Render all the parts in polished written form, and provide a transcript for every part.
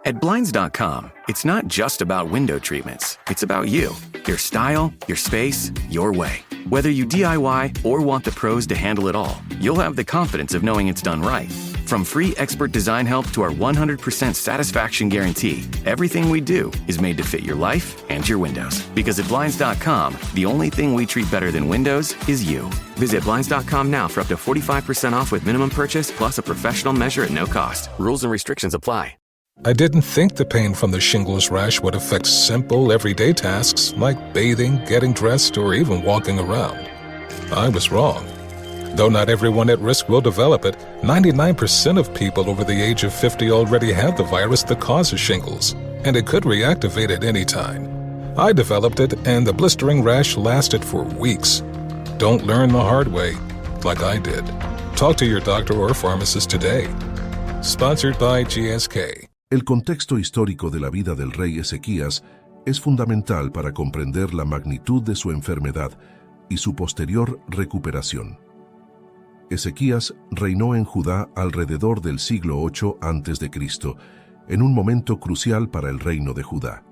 At Blinds.com, it's not just about window treatments. It's about you, your style, your space, your way. Whether you DIY or want the pros to handle it all, you'll have the confidence of knowing it's done right. From free expert design help to our 100% satisfaction guarantee, everything we do is made to fit your life and your windows. Because at Blinds.com, the only thing we treat better than windows is you. Visit Blinds.com now for up to 45% off with minimum purchase plus a professional measure at no cost. Rules and restrictions apply. I didn't think the pain from the shingles rash would affect simple, everyday tasks like bathing, getting dressed, or even walking around. I was wrong. Though not everyone at risk will develop it, 99% of people over the age of 50 already have the virus that causes shingles, and it could reactivate at any time. I developed it, and the blistering rash lasted for weeks. Don't learn the hard way, like I did. Talk to your doctor or pharmacist today. Sponsored by GSK. El contexto histórico de la vida del rey Ezequías es fundamental para comprender la magnitud de su enfermedad y su posterior recuperación. Ezequías reinó en Judá alrededor del siglo VIII a.C., en un momento crucial para el reino de Judá.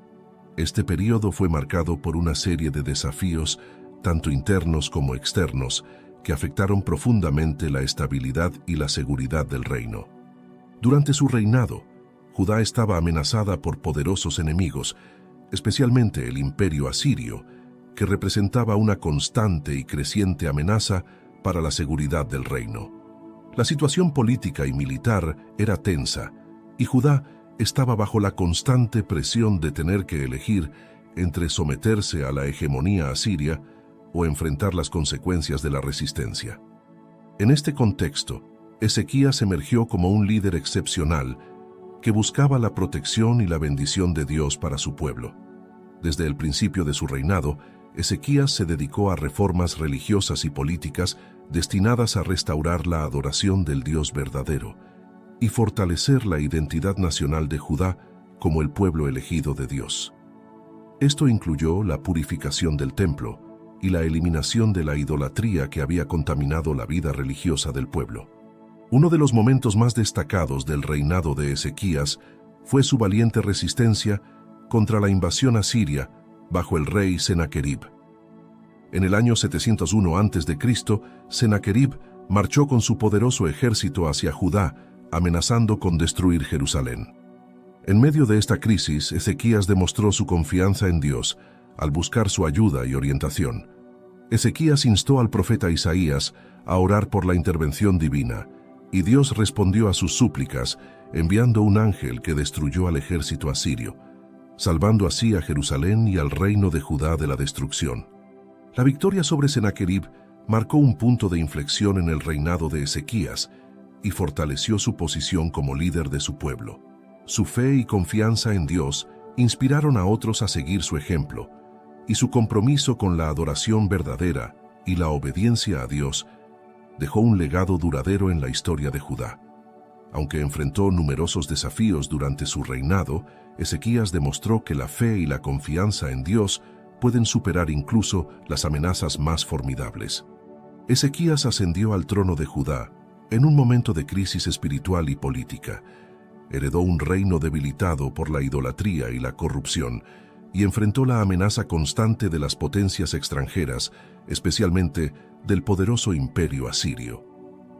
Este período fue marcado por una serie de desafíos, tanto internos como externos, que afectaron profundamente la estabilidad y la seguridad del reino. Durante su reinado, Judá estaba amenazada por poderosos enemigos, especialmente el imperio asirio, que representaba una constante y creciente amenaza para la seguridad del reino. La situación política y militar era tensa, y Judá estaba bajo la constante presión de tener que elegir entre someterse a la hegemonía asiria o enfrentar las consecuencias de la resistencia. En este contexto, Ezequías emergió como un líder excepcional que buscaba la protección y la bendición de Dios para su pueblo. Desde el principio de su reinado, Ezequías se dedicó a reformas religiosas y políticas destinadas a restaurar la adoración del Dios verdadero y fortalecer la identidad nacional de Judá como el pueblo elegido de Dios. Esto incluyó la purificación del templo y la eliminación de la idolatría que había contaminado la vida religiosa del pueblo. Uno de los momentos más destacados del reinado de Ezequías fue su valiente resistencia contra la invasión asiria bajo el rey Sennacherib. En el año 701 a.C., Sennacherib marchó con su poderoso ejército hacia Judá, amenazando con destruir Jerusalén. En medio de esta crisis, Ezequías demostró su confianza en Dios al buscar su ayuda y orientación. Ezequías instó al profeta Isaías a orar por la intervención divina, y Dios respondió a sus súplicas enviando un ángel que destruyó al ejército asirio, salvando así a Jerusalén y al reino de Judá de la destrucción. La victoria sobre Sennacherib marcó un punto de inflexión en el reinado de Ezequías y fortaleció su posición como líder de su pueblo. Su fe y confianza en Dios inspiraron a otros a seguir su ejemplo, y su compromiso con la adoración verdadera y la obediencia a Dios dejó un legado duradero en la historia de Judá. Aunque enfrentó numerosos desafíos durante su reinado, Ezequías demostró que la fe y la confianza en Dios pueden superar incluso las amenazas más formidables. Ezequías ascendió al trono de Judá en un momento de crisis espiritual y política. Heredó un reino debilitado por la idolatría y la corrupción, y enfrentó la amenaza constante de las potencias extranjeras, especialmente del poderoso imperio asirio.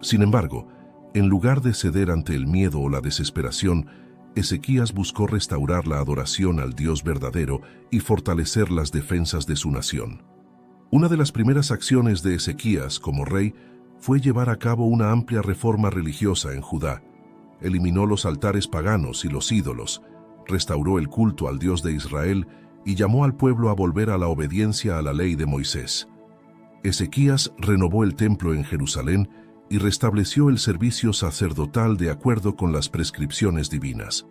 Sin embargo, en lugar de ceder ante el miedo o la desesperación, Ezequías buscó restaurar la adoración al Dios verdadero y fortalecer las defensas de su nación. Una de las primeras acciones de Ezequías como rey fue llevar a cabo una amplia reforma religiosa en Judá. Eliminó los altares paganos y los ídolos, restauró el culto al Dios de Israel y llamó al pueblo a volver a la obediencia a la ley de Moisés. Ezequías renovó el templo en Jerusalén y restableció el servicio sacerdotal de acuerdo con las prescripciones divinas.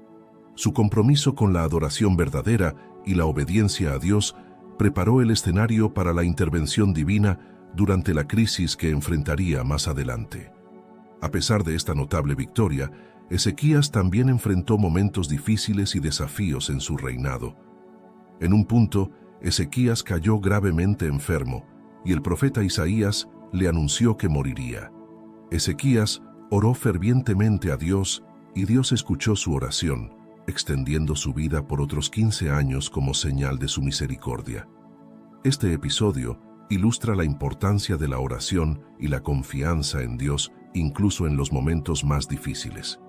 Su compromiso con la adoración verdadera y la obediencia a Dios preparó el escenario para la intervención divina durante la crisis que enfrentaría más adelante. A pesar de esta notable victoria, Ezequías también enfrentó momentos difíciles y desafíos en su reinado. En un punto, Ezequías cayó gravemente enfermo y el profeta Isaías le anunció que moriría. Ezequías oró fervientemente a Dios y Dios escuchó su oración, extendiendo su vida por otros 15 años como señal de su misericordia. Este episodio ilustra la importancia de la oración y la confianza en Dios incluso en los momentos más difíciles.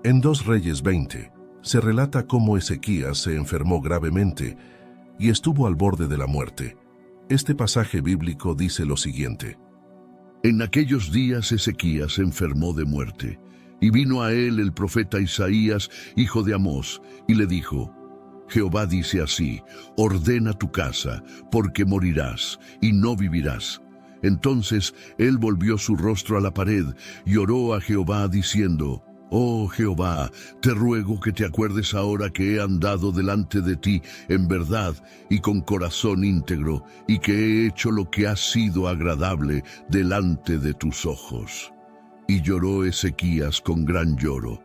En 2 Reyes 20 se relata cómo Ezequías se enfermó gravemente y estuvo al borde de la muerte. Este pasaje bíblico dice lo siguiente: En aquellos días Ezequías se enfermó de muerte, y vino a él el profeta Isaías, hijo de Amós, y le dijo: Jehová dice así: ordena tu casa, porque morirás, y no vivirás. Entonces él volvió su rostro a la pared, y oró a Jehová diciendo: Oh Jehová, te ruego que te acuerdes ahora que he andado delante de ti en verdad y con corazón íntegro, y que he hecho lo que ha sido agradable delante de tus ojos. Y lloró Ezequías con gran lloro.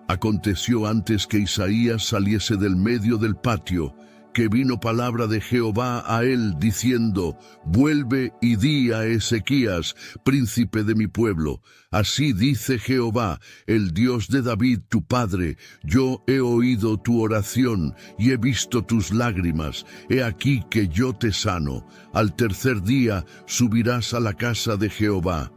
Aconteció antes que Isaías saliese del medio del patio, que vino palabra de Jehová a él, diciendo: Vuelve y di a Ezequías, príncipe de mi pueblo: Así dice Jehová, el Dios de David tu padre: Yo he oído tu oración y he visto tus lágrimas. He aquí que yo te sano. Al tercer día subirás a la casa de Jehová.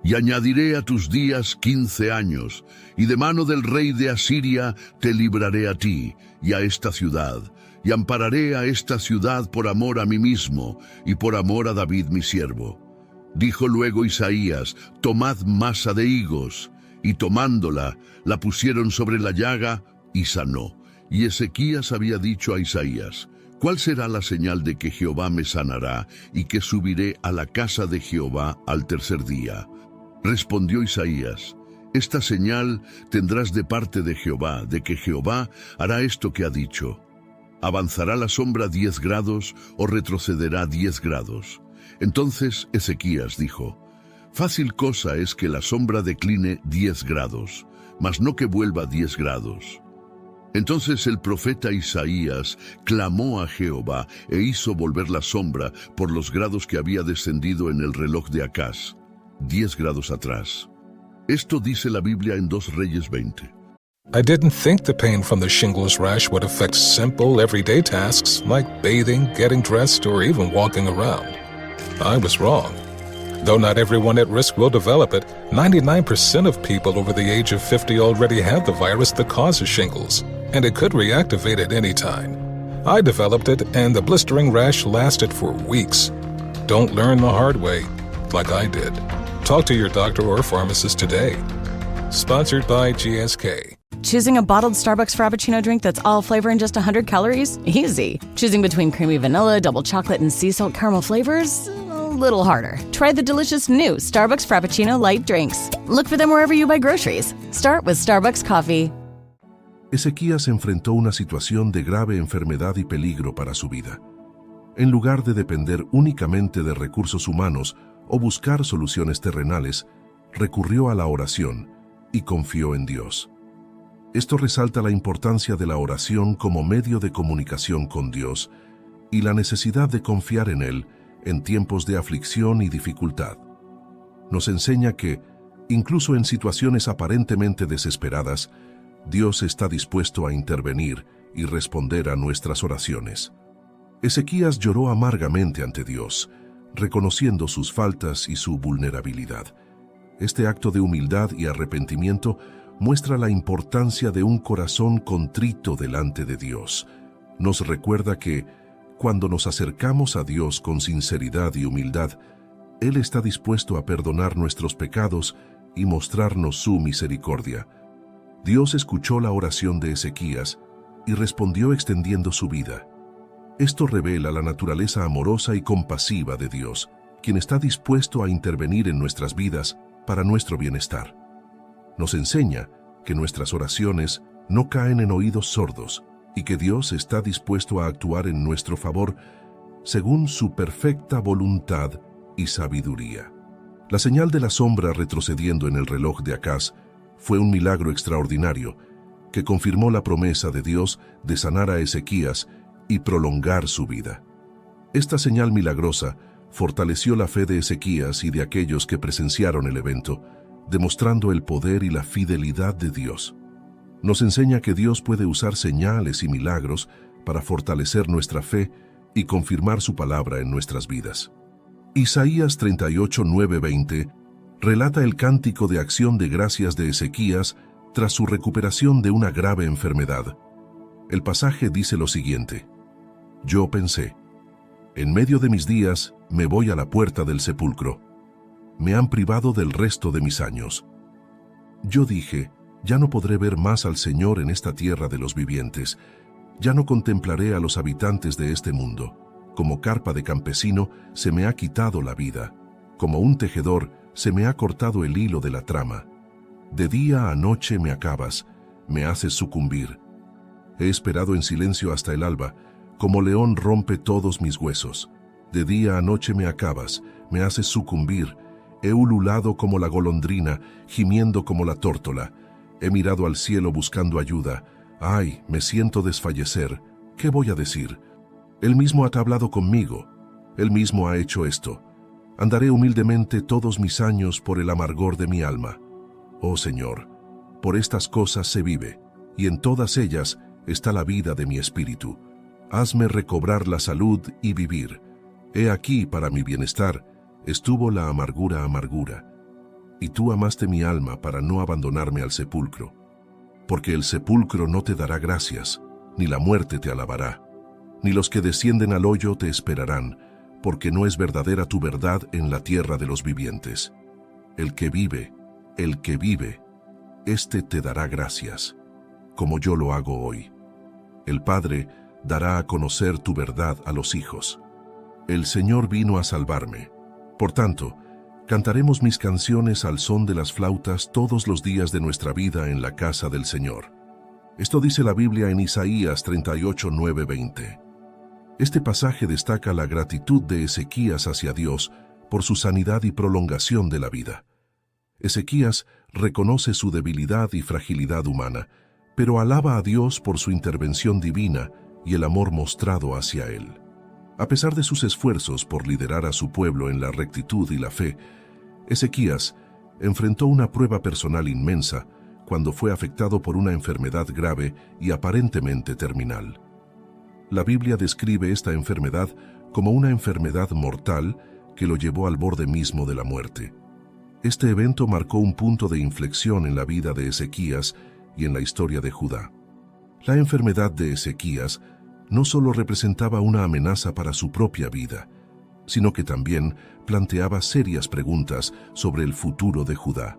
Y añadiré a tus días 15 años, y de mano del rey de Asiria te libraré a ti y a esta ciudad. Y ampararé a esta ciudad por amor a mí mismo, y por amor a David mi siervo. Dijo luego Isaías: Tomad masa de higos. Y tomándola, la pusieron sobre la llaga, y sanó. Y Ezequías había dicho a Isaías: ¿Cuál será la señal de que Jehová me sanará, y que subiré a la casa de Jehová al tercer día? Respondió Isaías: Esta señal tendrás de parte de Jehová, de que Jehová hará esto que ha dicho. ¿Avanzará la sombra 10 grados o retrocederá 10 grados? Entonces Ezequías dijo: Fácil cosa es que la sombra decline 10 grados, mas no que vuelva 10 grados. Entonces el profeta Isaías clamó a Jehová e hizo volver la sombra por los grados que había descendido en el reloj de Acaz, 10 grados atrás. Esto dice la Biblia en 2 Reyes 20. I didn't think the pain from the shingles rash would affect simple, everyday tasks like bathing, getting dressed, or even walking around. I was wrong. Though not everyone at risk will develop it, 99% of people over the age of 50 already have the virus that causes shingles, and it could reactivate at any time. I developed it, and the blistering rash lasted for weeks. Don't learn the hard way, like I did. Talk to your doctor or pharmacist today. Sponsored by GSK. Choosing a bottled Starbucks Frappuccino drink that's all flavor and just 100 calories? Easy. Choosing between creamy vanilla, double chocolate, and sea salt caramel flavors? A little harder. Try the delicious new Starbucks Frappuccino light drinks. Look for them wherever you buy groceries. Start with Starbucks Coffee. Ezequías enfrentó una situación de grave enfermedad y peligro para su vida. En lugar de depender únicamente de recursos humanos o buscar soluciones terrenales, recurrió a la oración y confió en Dios. Esto resalta la importancia de la oración como medio de comunicación con Dios y la necesidad de confiar en Él en tiempos de aflicción y dificultad. Nos enseña que, incluso en situaciones aparentemente desesperadas, Dios está dispuesto a intervenir y responder a nuestras oraciones. Ezequías lloró amargamente ante Dios, reconociendo sus faltas y su vulnerabilidad. Este acto de humildad y arrepentimiento muestra la importancia de un corazón contrito delante de Dios. Nos recuerda que, cuando nos acercamos a Dios con sinceridad y humildad, Él está dispuesto a perdonar nuestros pecados y mostrarnos su misericordia. Dios escuchó la oración de Ezequías y respondió extendiendo su vida. Esto revela la naturaleza amorosa y compasiva de Dios, quien está dispuesto a intervenir en nuestras vidas para nuestro bienestar. Nos enseña que nuestras oraciones no caen en oídos sordos y que Dios está dispuesto a actuar en nuestro favor según su perfecta voluntad y sabiduría. La señal de la sombra retrocediendo en el reloj de Acaz fue un milagro extraordinario que confirmó la promesa de Dios de sanar a Ezequías y prolongar su vida. Esta señal milagrosa fortaleció la fe de Ezequías y de aquellos que presenciaron el evento, demostrando el poder y la fidelidad de Dios. Nos enseña que Dios puede usar señales y milagros para fortalecer nuestra fe y confirmar su palabra en nuestras vidas. Isaías 38, 9, 20 relata el cántico de acción de gracias de Ezequías tras su recuperación de una grave enfermedad. El pasaje dice lo siguiente: Yo pensé, en medio de mis días me voy a la puerta del sepulcro. Me han privado del resto de mis años. Yo dije, ya no podré ver más al Señor en esta tierra de los vivientes. Ya no contemplaré a los habitantes de este mundo. Como carpa de campesino se me ha quitado la vida. Como un tejedor se me ha cortado el hilo de la trama. De día a noche me acabas, me haces sucumbir. He esperado en silencio hasta el alba, como león rompe todos mis huesos. De día a noche me acabas, me haces sucumbir. He ululado como la golondrina, gimiendo como la tórtola. He mirado al cielo buscando ayuda. ¡Ay, me siento desfallecer! ¿Qué voy a decir? Él mismo ha hablado conmigo. Él mismo ha hecho esto. Andaré humildemente todos mis años por el amargor de mi alma. Oh Señor, por estas cosas se vive, y en todas ellas está la vida de mi espíritu. Hazme recobrar la salud y vivir. He aquí, para mi bienestar, estuvo la amargura. Y tú amaste mi alma para no abandonarme al sepulcro. Porque el sepulcro no te dará gracias, ni la muerte te alabará, ni los que descienden al hoyo te esperarán, porque no es verdadera tu verdad en la tierra de los vivientes. El que vive, éste te dará gracias, como yo lo hago hoy. El Padre dará a conocer tu verdad a los hijos. El Señor vino a salvarme. Por tanto, cantaremos mis canciones al son de las flautas todos los días de nuestra vida en la casa del Señor. Esto dice la Biblia en Isaías 38, 9, 20. Este pasaje destaca la gratitud de Ezequías hacia Dios por su sanidad y prolongación de la vida. Ezequías reconoce su debilidad y fragilidad humana, pero alaba a Dios por su intervención divina y el amor mostrado hacia él. A pesar de sus esfuerzos por liderar a su pueblo en la rectitud y la fe, Ezequías enfrentó una prueba personal inmensa cuando fue afectado por una enfermedad grave y aparentemente terminal. La Biblia describe esta enfermedad como una enfermedad mortal que lo llevó al borde mismo de la muerte. Este evento marcó un punto de inflexión en la vida de Ezequías y en la historia de Judá. La enfermedad de Ezequías no solo representaba una amenaza para su propia vida, sino que también planteaba serias preguntas sobre el futuro de Judá.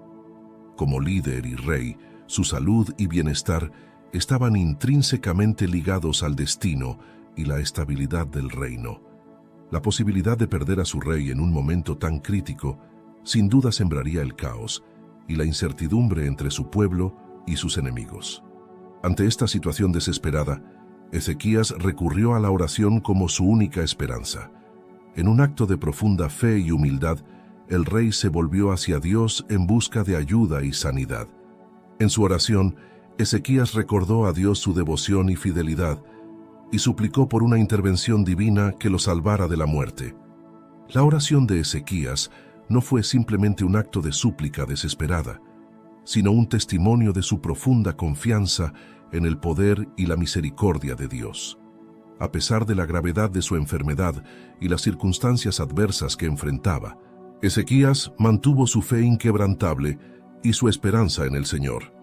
Como líder y rey, su salud y bienestar estaban intrínsecamente ligados al destino y la estabilidad del reino. La posibilidad de perder a su rey en un momento tan crítico sin duda sembraría el caos y la incertidumbre entre su pueblo y sus enemigos. Ante esta situación desesperada, Ezequías recurrió a la oración como su única esperanza. En un acto de profunda fe y humildad, el rey se volvió hacia Dios en busca de ayuda y sanidad. En su oración, Ezequías recordó a Dios su devoción y fidelidad y suplicó por una intervención divina que lo salvara de la muerte. La oración de Ezequías no fue simplemente un acto de súplica desesperada, sino un testimonio de su profunda confianza en el poder y la misericordia de Dios. A pesar de la gravedad de su enfermedad y las circunstancias adversas que enfrentaba, Ezequías mantuvo su fe inquebrantable y su esperanza en el Señor.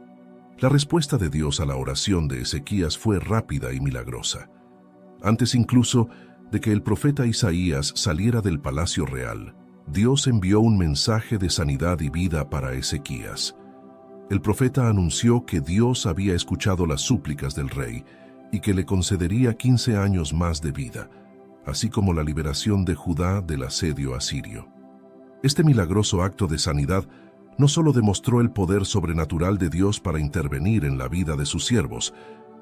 La respuesta de Dios a la oración de Ezequías fue rápida y milagrosa. Antes incluso de que el profeta Isaías saliera del palacio real, Dios envió un mensaje de sanidad y vida para Ezequías. El profeta anunció que Dios había escuchado las súplicas del rey y que le concedería 15 años más de vida, así como la liberación de Judá del asedio asirio. Este milagroso acto de sanidad no solo demostró el poder sobrenatural de Dios para intervenir en la vida de sus siervos,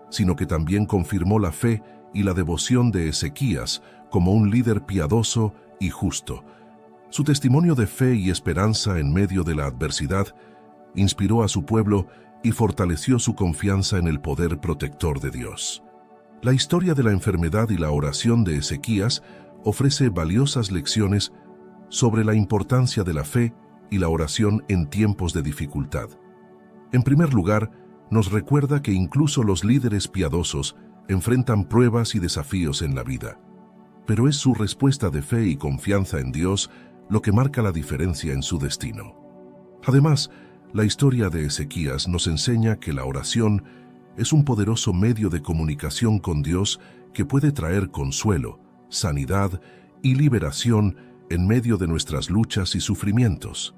sino que también confirmó la fe y la devoción de Ezequías como un líder piadoso y justo. Su testimonio de fe y esperanza en medio de la adversidad inspiró a su pueblo y fortaleció su confianza en el poder protector de Dios. La historia de la enfermedad y la oración de Ezequías ofrece valiosas lecciones sobre la importancia de la fe y la oración en tiempos de dificultad. En primer lugar, nos recuerda que incluso los líderes piadosos enfrentan pruebas y desafíos en la vida, pero es su respuesta de fe y confianza en Dios lo que marca la diferencia en su destino. Además, la historia de Ezequías nos enseña que la oración es un poderoso medio de comunicación con Dios que puede traer consuelo, sanidad y liberación en medio de nuestras luchas y sufrimientos.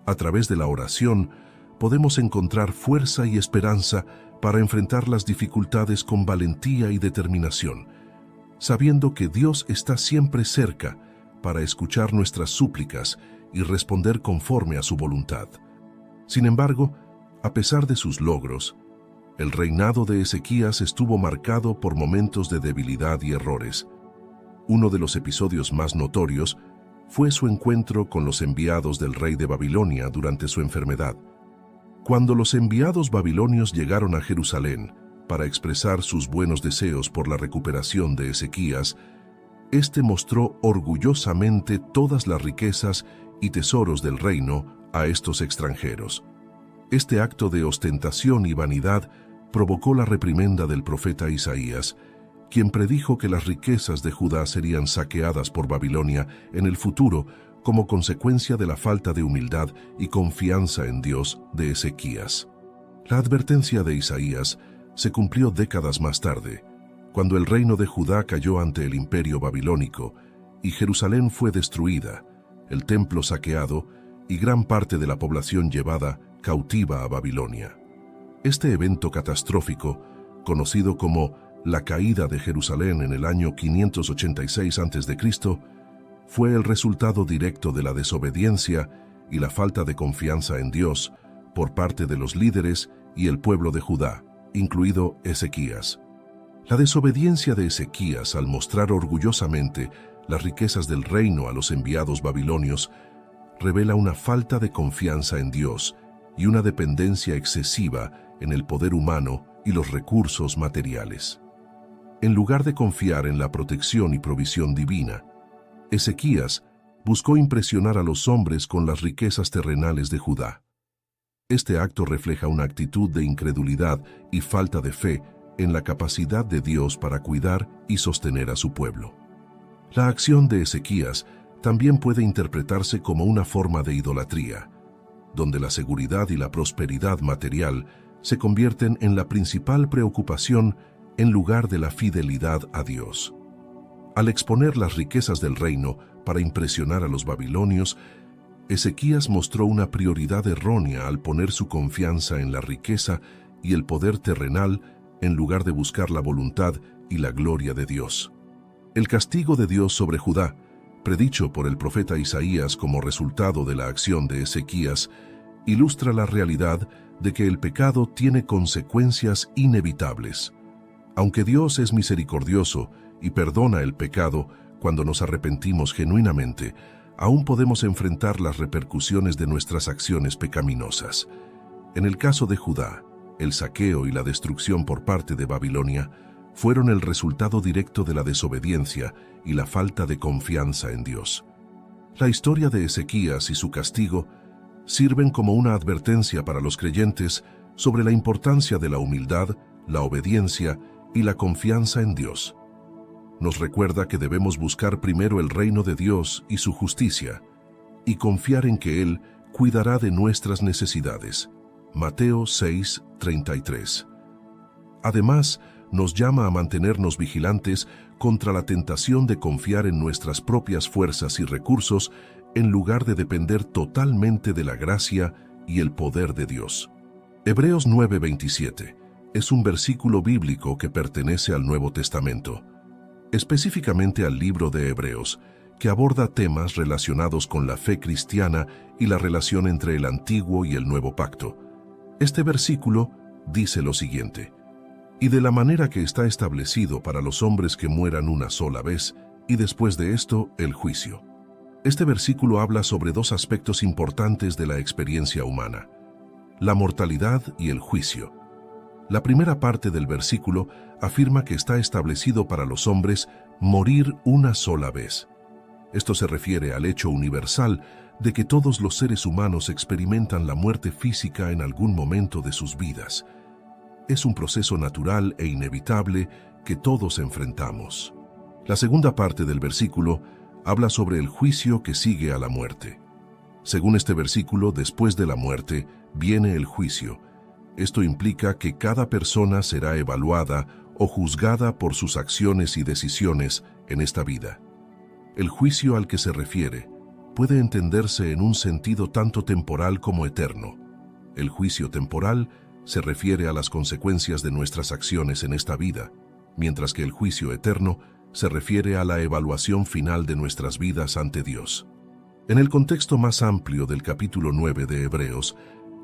A través de la oración, podemos encontrar fuerza y esperanza para enfrentar las dificultades con valentía y determinación, sabiendo que Dios está siempre cerca para escuchar nuestras súplicas y responder conforme a su voluntad. Sin embargo, a pesar de sus logros, el reinado de Ezequías estuvo marcado por momentos de debilidad y errores. Uno de los episodios más notorios fue su encuentro con los enviados del rey de Babilonia durante su enfermedad. Cuando los enviados babilonios llegaron a Jerusalén para expresar sus buenos deseos por la recuperación de Ezequías, éste mostró orgullosamente todas las riquezas y tesoros del reino a estos extranjeros. Este acto de ostentación y vanidad provocó la reprimenda del profeta Isaías, quien predijo que las riquezas de Judá serían saqueadas por Babilonia en el futuro como consecuencia de la falta de humildad y confianza en Dios de Ezequías. La advertencia de Isaías se cumplió décadas más tarde, cuando el reino de Judá cayó ante el imperio babilónico y Jerusalén fue destruida, el templo saqueado y gran parte de la población llevada cautiva a Babilonia. Este evento catastrófico, conocido como la caída de Jerusalén en el año 586 a.C., fue el resultado directo de la desobediencia y la falta de confianza en Dios por parte de los líderes y el pueblo de Judá, incluido Ezequías. La desobediencia de Ezequías al mostrar orgullosamente las riquezas del reino a los enviados babilonios revela una falta de confianza en Dios y una dependencia excesiva en el poder humano y los recursos materiales. En lugar de confiar en la protección y provisión divina, Ezequías buscó impresionar a los hombres con las riquezas terrenales de Judá. Este acto refleja una actitud de incredulidad y falta de fe en la capacidad de Dios para cuidar y sostener a su pueblo. La acción de Ezequías también puede interpretarse como una forma de idolatría, donde la seguridad y la prosperidad material se convierten en la principal preocupación en lugar de la fidelidad a Dios. Al exponer las riquezas del reino para impresionar a los babilonios, Ezequías mostró una prioridad errónea al poner su confianza en la riqueza y el poder terrenal en lugar de buscar la voluntad y la gloria de Dios. El castigo de Dios sobre Judá, predicho por el profeta Isaías como resultado de la acción de Ezequías, ilustra la realidad de que el pecado tiene consecuencias inevitables. Aunque Dios es misericordioso y perdona el pecado cuando nos arrepentimos genuinamente, aún podemos enfrentar las repercusiones de nuestras acciones pecaminosas. En el caso de Judá, el saqueo y la destrucción por parte de Babilonia fueron el resultado directo de la desobediencia y la falta de confianza en Dios. La historia de Ezequías y su castigo sirven como una advertencia para los creyentes sobre la importancia de la humildad, la obediencia y la confianza en Dios. Nos recuerda que debemos buscar primero el reino de Dios y su justicia, y confiar en que Él cuidará de nuestras necesidades. Mateo 6:33. Además, nos llama a mantenernos vigilantes contra la tentación de confiar en nuestras propias fuerzas y recursos en lugar de depender totalmente de la gracia y el poder de Dios. Hebreos 9:27 es un versículo bíblico que pertenece al Nuevo Testamento, específicamente al libro de Hebreos, que aborda temas relacionados con la fe cristiana y la relación entre el Antiguo y el Nuevo Pacto. Este versículo dice lo siguiente: y de la manera que está establecido para los hombres que mueran una sola vez, y después de esto, el juicio. Este versículo habla sobre dos aspectos importantes de la experiencia humana: la mortalidad y el juicio. La primera parte del versículo afirma que está establecido para los hombres morir una sola vez. Esto se refiere al hecho universal de que todos los seres humanos experimentan la muerte física en algún momento de sus vidas. Es un proceso natural e inevitable que todos enfrentamos. La segunda parte del versículo habla sobre el juicio que sigue a la muerte. Según este versículo, después de la muerte viene el juicio. Esto implica que cada persona será evaluada o juzgada por sus acciones y decisiones en esta vida. El juicio al que se refiere puede entenderse en un sentido tanto temporal como eterno. El juicio temporal se refiere a las consecuencias de nuestras acciones en esta vida, mientras que el juicio eterno se refiere a la evaluación final de nuestras vidas ante Dios. En el contexto más amplio del capítulo 9 de Hebreos,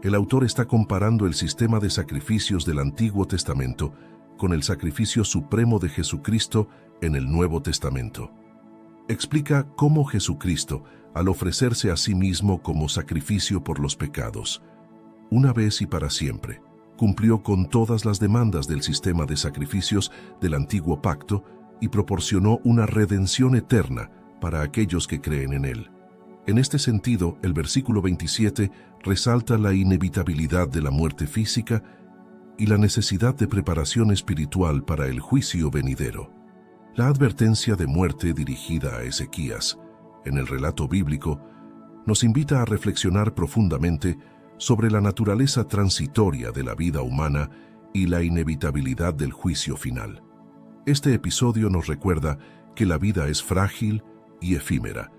el autor está comparando el sistema de sacrificios del Antiguo Testamento con el sacrificio supremo de Jesucristo en el Nuevo Testamento. Explica cómo Jesucristo, al ofrecerse a sí mismo como sacrificio por los pecados, una vez y para siempre, cumplió con todas las demandas del sistema de sacrificios del Antiguo Pacto y proporcionó una redención eterna para aquellos que creen en él. En este sentido, el versículo 27 resalta la inevitabilidad de la muerte física y la necesidad de preparación espiritual para el juicio venidero. La advertencia de muerte dirigida a Ezequías, en el relato bíblico, nos invita a reflexionar profundamente sobre la naturaleza transitoria de la vida humana y la inevitabilidad del juicio final. Este episodio nos recuerda que la vida es frágil y efímera,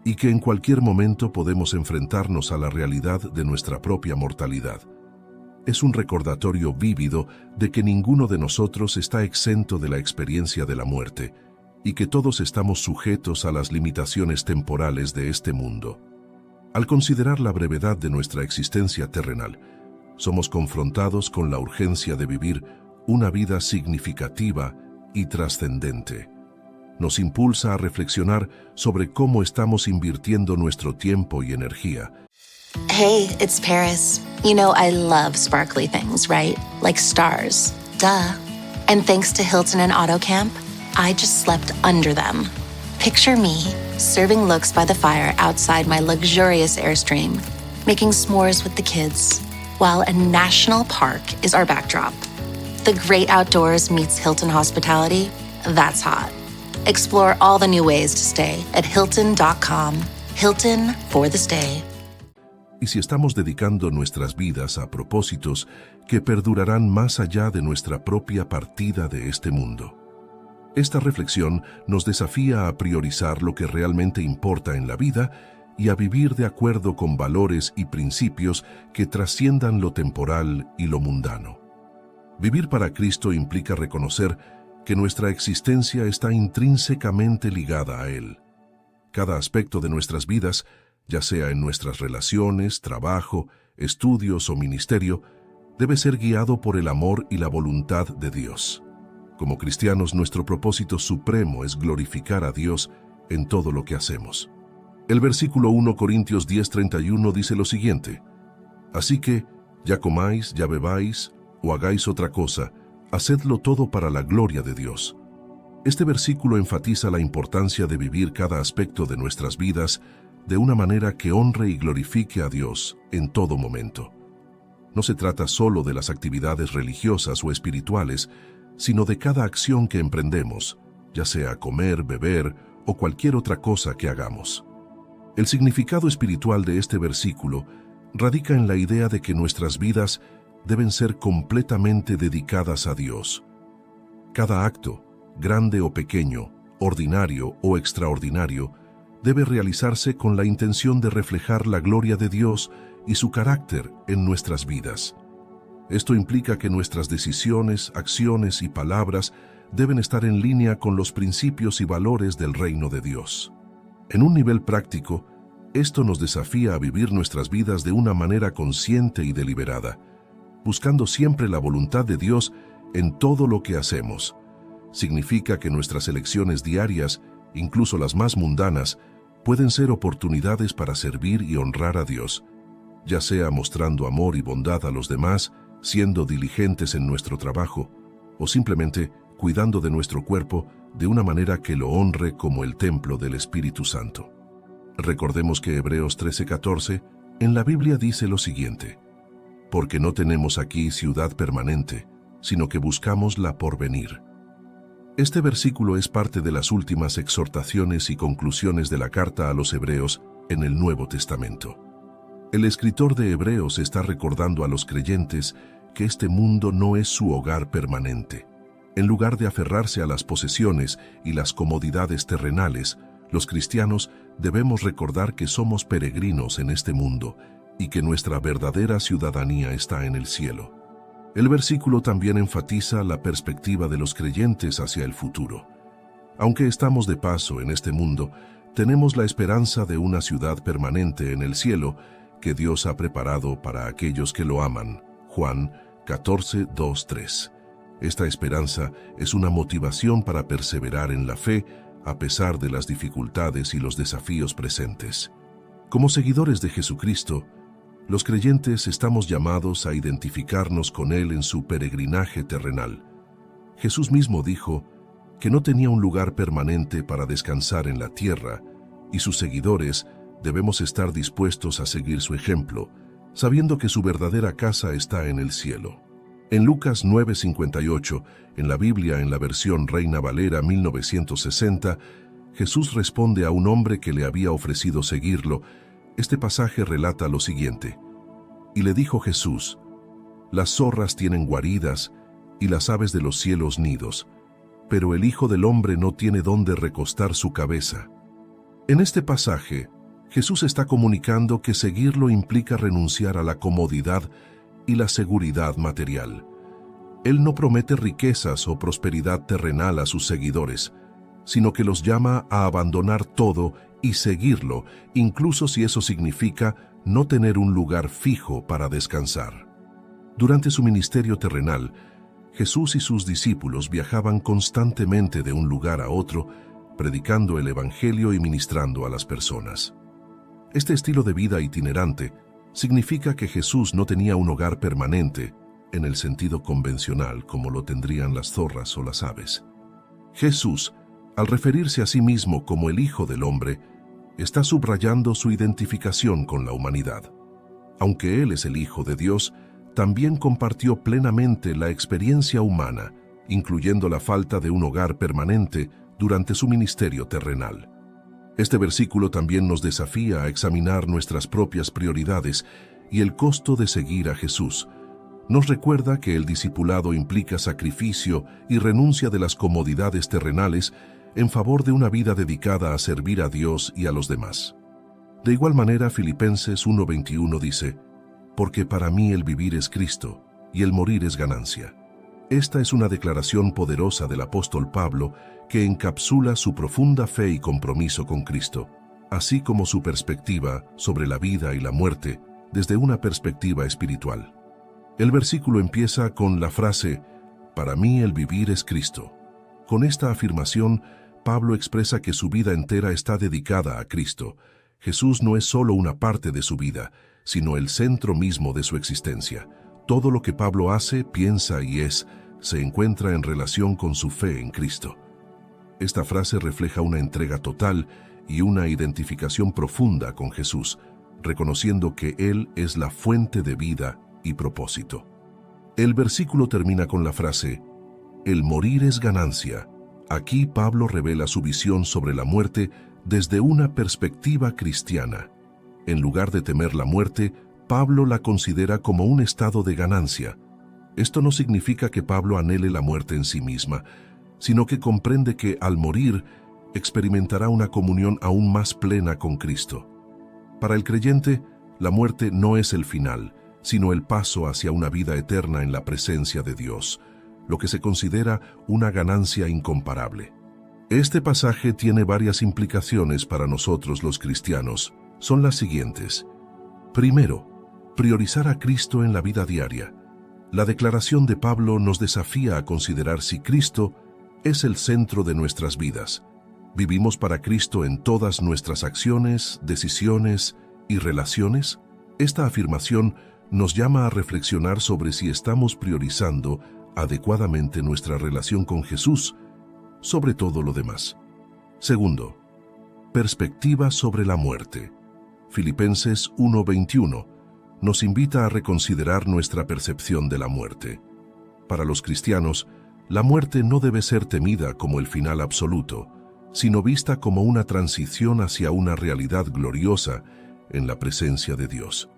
y que en cualquier momento podemos enfrentarnos a la realidad de nuestra propia mortalidad. Es un recordatorio vívido de que ninguno de nosotros está exento de la experiencia de la muerte, y que todos estamos sujetos a las limitaciones temporales de este mundo. Al considerar la brevedad de nuestra existencia terrenal, somos confrontados con la urgencia de vivir una vida significativa y trascendente. Nos impulsa a reflexionar sobre cómo estamos invirtiendo nuestro tiempo y energía. Hey, it's Paris. You know I love sparkly things, right? Like stars. Duh. And thanks to Hilton and AutoCamp, I just slept under them. Picture me, serving looks by the fire outside my luxurious Airstream, making s'mores with the kids, while a national park is our backdrop. The great outdoors meets Hilton hospitality. That's hot. Explore all the new ways to stay at Hilton.com. Hilton for the stay. Y si estamos dedicando nuestras vidas a propósitos que perdurarán más allá de nuestra propia partida de este mundo. Esta reflexión nos desafía a priorizar lo que realmente importa en la vida y a vivir de acuerdo con valores y principios que trasciendan lo temporal y lo mundano. Vivir para Cristo implica reconocer que nuestra existencia está intrínsecamente ligada a Él. Cada aspecto de nuestras vidas, ya sea en nuestras relaciones, trabajo, estudios o ministerio, debe ser guiado por el amor y la voluntad de Dios. Como cristianos, nuestro propósito supremo es glorificar a Dios en todo lo que hacemos. El versículo 1 Corintios 10:31 dice lo siguiente: Así que, ya comáis, ya bebáis, o hagáis otra cosa, hacedlo todo para la gloria de Dios. Este versículo enfatiza la importancia de vivir cada aspecto de nuestras vidas de una manera que honre y glorifique a Dios en todo momento. No se trata solo de las actividades religiosas o espirituales, sino de cada acción que emprendemos, ya sea comer, beber o cualquier otra cosa que hagamos. El significado espiritual de este versículo radica en la idea de que nuestras vidas deben ser completamente dedicadas a Dios. Cada acto, grande o pequeño, ordinario o extraordinario, debe realizarse con la intención de reflejar la gloria de Dios y su carácter en nuestras vidas. Esto implica que nuestras decisiones, acciones y palabras deben estar en línea con los principios y valores del reino de Dios. En un nivel práctico, esto nos desafía a vivir nuestras vidas de una manera consciente y deliberada, buscando siempre la voluntad de Dios en todo lo que hacemos. Significa que nuestras elecciones diarias, incluso las más mundanas, pueden ser oportunidades para servir y honrar a Dios, ya sea mostrando amor y bondad a los demás, siendo diligentes en nuestro trabajo, o simplemente cuidando de nuestro cuerpo de una manera que lo honre como el templo del Espíritu Santo. Recordemos que Hebreos 13:14 en la Biblia dice lo siguiente: porque no tenemos aquí ciudad permanente, sino que buscamos la porvenir. Este versículo es parte de las últimas exhortaciones y conclusiones de la carta a los Hebreos en el Nuevo Testamento. El escritor de Hebreos está recordando a los creyentes que este mundo no es su hogar permanente. En lugar de aferrarse a las posesiones y las comodidades terrenales, los cristianos debemos recordar que somos peregrinos en este mundo y que nuestra verdadera ciudadanía está en el cielo. El versículo también enfatiza la perspectiva de los creyentes hacia el futuro. Aunque estamos de paso en este mundo, tenemos la esperanza de una ciudad permanente en el cielo que Dios ha preparado para aquellos que lo aman. Juan 14, 2, 3. Esta esperanza es una motivación para perseverar en la fe a pesar de las dificultades y los desafíos presentes. Como seguidores de Jesucristo, los creyentes estamos llamados a identificarnos con Él en su peregrinaje terrenal. Jesús mismo dijo que no tenía un lugar permanente para descansar en la tierra, y sus seguidores debemos estar dispuestos a seguir su ejemplo, sabiendo que su verdadera casa está en el cielo. En Lucas 9:58, en la Biblia en la versión Reina Valera 1960, Jesús responde a un hombre que le había ofrecido seguirlo. Este pasaje relata lo siguiente: Y le dijo Jesús, las zorras tienen guaridas y las aves de los cielos nidos, pero el Hijo del Hombre no tiene dónde recostar su cabeza. En este pasaje, Jesús está comunicando que seguirlo implica renunciar a la comodidad y la seguridad material. Él no promete riquezas o prosperidad terrenal a sus seguidores, sino que los llama a abandonar todo y seguirlo, incluso si eso significa no tener un lugar fijo para descansar. Durante su ministerio terrenal, Jesús y sus discípulos viajaban constantemente de un lugar a otro, predicando el Evangelio y ministrando a las personas. Este estilo de vida itinerante significa que Jesús no tenía un hogar permanente, en el sentido convencional como lo tendrían las zorras o las aves. Jesús, al referirse a sí mismo como el Hijo del Hombre, está subrayando su identificación con la humanidad. Aunque Él es el Hijo de Dios, también compartió plenamente la experiencia humana, incluyendo la falta de un hogar permanente durante su ministerio terrenal. Este versículo también nos desafía a examinar nuestras propias prioridades y el costo de seguir a Jesús. Nos recuerda que el discipulado implica sacrificio y renuncia de las comodidades terrenales en favor de una vida dedicada a servir a Dios y a los demás. De igual manera, Filipenses 1:21 dice, «Porque para mí el vivir es Cristo, y el morir es ganancia». Esta es una declaración poderosa del apóstol Pablo que encapsula su profunda fe y compromiso con Cristo, así como su perspectiva sobre la vida y la muerte desde una perspectiva espiritual. El versículo empieza con la frase, «Para mí el vivir es Cristo». Con esta afirmación, Pablo expresa que su vida entera está dedicada a Cristo. Jesús no es solo una parte de su vida, sino el centro mismo de su existencia. Todo lo que Pablo hace, piensa y es, se encuentra en relación con su fe en Cristo. Esta frase refleja una entrega total y una identificación profunda con Jesús, reconociendo que Él es la fuente de vida y propósito. El versículo termina con la frase, «El morir es ganancia». Aquí Pablo revela su visión sobre la muerte desde una perspectiva cristiana. En lugar de temer la muerte, Pablo la considera como un estado de ganancia. Esto no significa que Pablo anhele la muerte en sí misma, sino que comprende que al morir experimentará una comunión aún más plena con Cristo. Para el creyente, la muerte no es el final, sino el paso hacia una vida eterna en la presencia de Dios, lo que se considera una ganancia incomparable. Este pasaje tiene varias implicaciones para nosotros los cristianos. Son las siguientes. Primero, priorizar a Cristo en la vida diaria. La declaración de Pablo nos desafía a considerar si Cristo es el centro de nuestras vidas. ¿Vivimos para Cristo en todas nuestras acciones, decisiones y relaciones? Esta afirmación nos llama a reflexionar sobre si estamos priorizando adecuadamente nuestra relación con Jesús sobre todo lo demás. Segundo, perspectiva sobre la muerte. Filipenses 1:21 nos invita a reconsiderar nuestra percepción de la muerte. Para los cristianos, la muerte no debe ser temida como el final absoluto, sino vista como una transición hacia una realidad gloriosa en la presencia de Dios.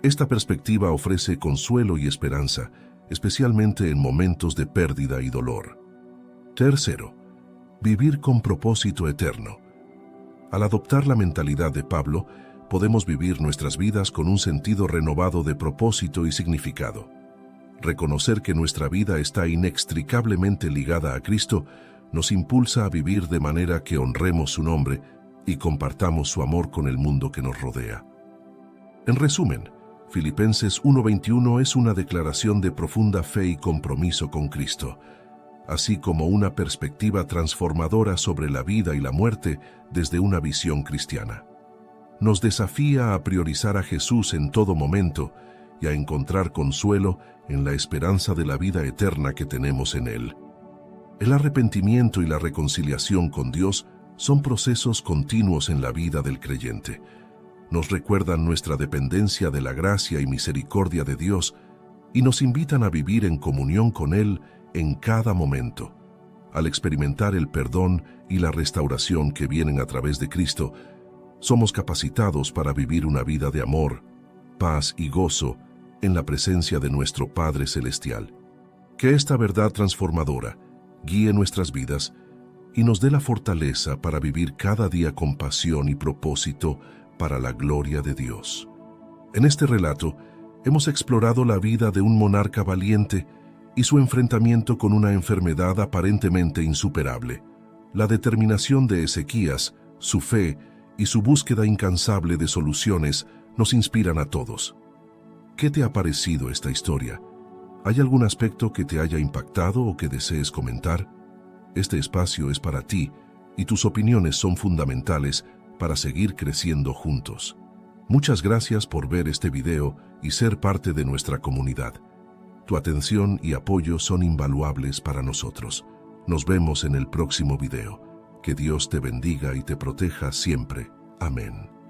Esta perspectiva ofrece consuelo y esperanza, especialmente en momentos de pérdida y dolor. Tercero, vivir con propósito eterno. Al adoptar la mentalidad de Pablo, podemos vivir nuestras vidas con un sentido renovado de propósito y significado. Reconocer que nuestra vida está inextricablemente ligada a Cristo nos impulsa a vivir de manera que honremos su nombre y compartamos su amor con el mundo que nos rodea. En resumen, Filipenses 1:21 es una declaración de profunda fe y compromiso con Cristo, así como una perspectiva transformadora sobre la vida y la muerte desde una visión cristiana. Nos desafía a priorizar a Jesús en todo momento y a encontrar consuelo en la esperanza de la vida eterna que tenemos en Él. El arrepentimiento y la reconciliación con Dios son procesos continuos en la vida del creyente. Nos recuerdan nuestra dependencia de la gracia y misericordia de Dios y nos invitan a vivir en comunión con Él en cada momento. Al experimentar el perdón y la restauración que vienen a través de Cristo, somos capacitados para vivir una vida de amor, paz y gozo en la presencia de nuestro Padre Celestial. Que esta verdad transformadora guíe nuestras vidas y nos dé la fortaleza para vivir cada día con pasión y propósito para la gloria de Dios. En este relato, hemos explorado la vida de un monarca valiente y su enfrentamiento con una enfermedad aparentemente insuperable. La determinación de Ezequías, su fe y su búsqueda incansable de soluciones nos inspiran a todos. ¿Qué te ha parecido esta historia? ¿Hay algún aspecto que te haya impactado o que desees comentar? Este espacio es para ti y tus opiniones son fundamentales para seguir creciendo juntos. Muchas gracias por ver este video y ser parte de nuestra comunidad. Tu atención y apoyo son invaluables para nosotros. Nos vemos en el próximo video. Que Dios te bendiga y te proteja siempre. Amén.